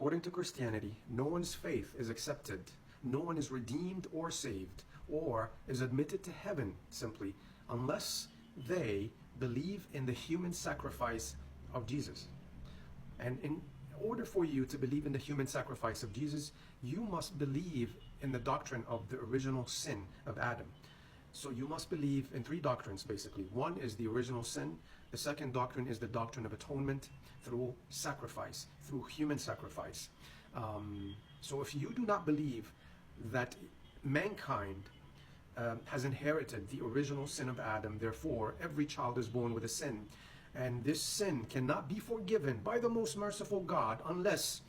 according to Christianity, no one's faith is accepted, no one is redeemed or saved, or is admitted to heaven simply, unless they believe in the human sacrifice of Jesus. And in order for you to believe in the human sacrifice of Jesus, you must believe in the doctrine of the original sin of Adam. So you must believe in three doctrines, basically. One is the original sin. The second doctrine is the doctrine of atonement through sacrifice, through human sacrifice. So if you do not believe that mankind has inherited the original sin of Adam, therefore every child is born with a sin, and this sin cannot be forgiven by the most merciful God unless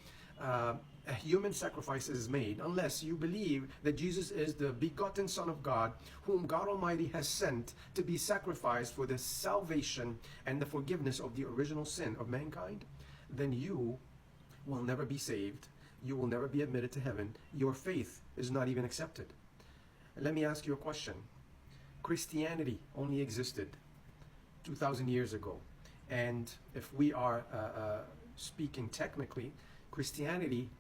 a human sacrifice is made, unless you believe that Jesus is the begotten Son of God, whom God Almighty has sent to be sacrificed for the salvation and the forgiveness of the original sin of mankind, then you will never be saved. You will never be admitted to heaven. Your faith is not even accepted. Let me ask you a question. Christianity only existed 2,000 years ago. And if we are speaking technically, Christianity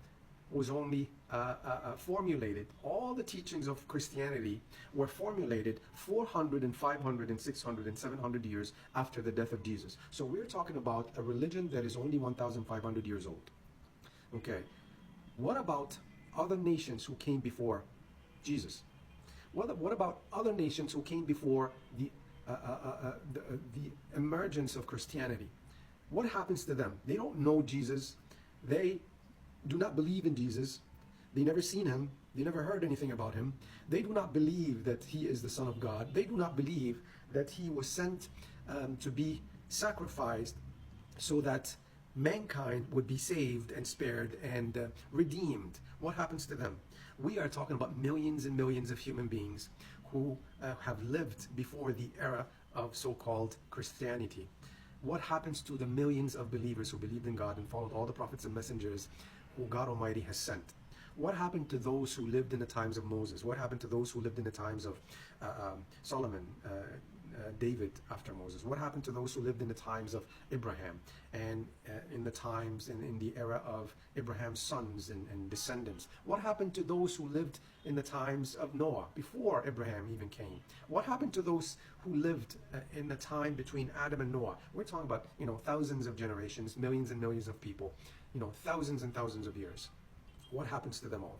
was only formulated. All the teachings of Christianity were formulated 400 and 500 and 600 and 700 years after the death of Jesus. So we're talking about a religion that is only 1,500 years old. Okay. What about other nations who came before Jesus? What about other nations who came before the emergence of Christianity? What happens to them? They don't know Jesus. They do not believe in Jesus. They never seen him. They never heard anything about him. They do not believe that he is the Son of God. They do not believe that he was sent to be sacrificed so that mankind would be saved and spared and redeemed. What happens to them? We are talking about millions and millions of human beings who have lived before the era of so-called Christianity. What happens to the millions of believers who believed in God and followed all the prophets and messengers who God Almighty has sent? What happened to those who lived in the times of Moses? What happened to those who lived in the times of Solomon, David after Moses? What happened to those who lived in the times of Abraham and in the times in the era of Abraham's sons and descendants? What happened to those who lived in the times of Noah before Abraham even came? What happened to those who lived in the time between Adam and Noah? We're talking about, thousands of generations, millions and millions of people, thousands and thousands of years. What happens to them all?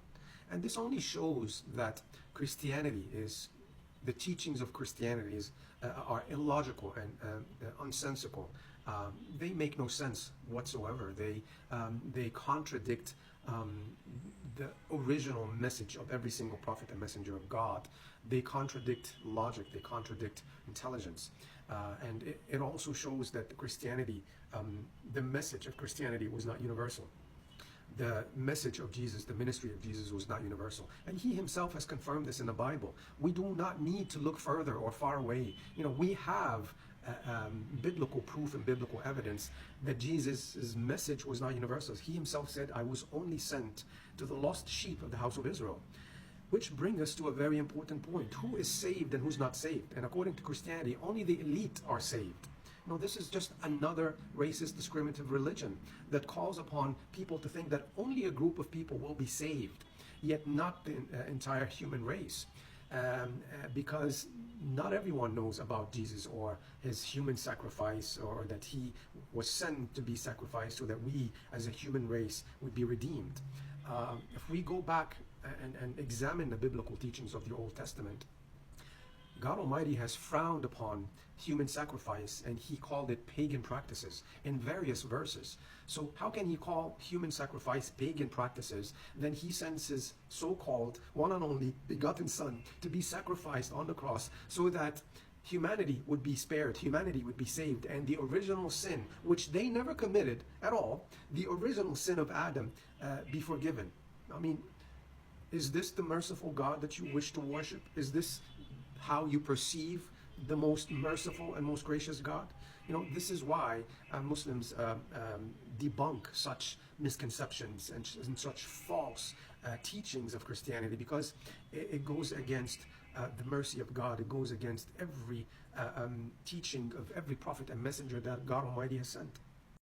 And this only shows that Christianity is, the teachings of Christianity are illogical and unsensical. They make no sense whatsoever. They contradict the original message of every single prophet and messenger of God. They contradict logic. They contradict intelligence. And it also shows that Christianity, the message of Christianity was not universal. The message of Jesus, the ministry of Jesus was not universal. And he himself has confirmed this in the Bible. We do not need to look further or far away. We have biblical proof and biblical evidence that Jesus' message was not universal. He himself said, I was only sent to the lost sheep of the house of Israel. Which brings us to a very important point. Who is saved and who's not saved? And according to Christianity, only the elite are saved. No, this is just another racist, discriminative religion that calls upon people to think that only a group of people will be saved, yet not the entire human race. Because not everyone knows about Jesus or his human sacrifice, or that he was sent to be sacrificed so that we as a human race would be redeemed. If we go back and examine the biblical teachings of the Old Testament, God Almighty has frowned upon human sacrifice, and he called it pagan practices in various verses. So how can he call human sacrifice pagan practices? Then he sends his so-called one and only begotten Son to be sacrificed on the cross so that humanity would be spared, humanity would be saved, and the original sin, which they never committed at all, the original sin of Adam, be forgiven. I mean, is this the merciful God that you wish to worship? Is this how you perceive the most merciful and most gracious God? This is why Muslims debunk such misconceptions and such false teachings of Christianity, because it goes against the mercy of God. It goes against every teaching of every prophet and messenger that God Almighty has sent.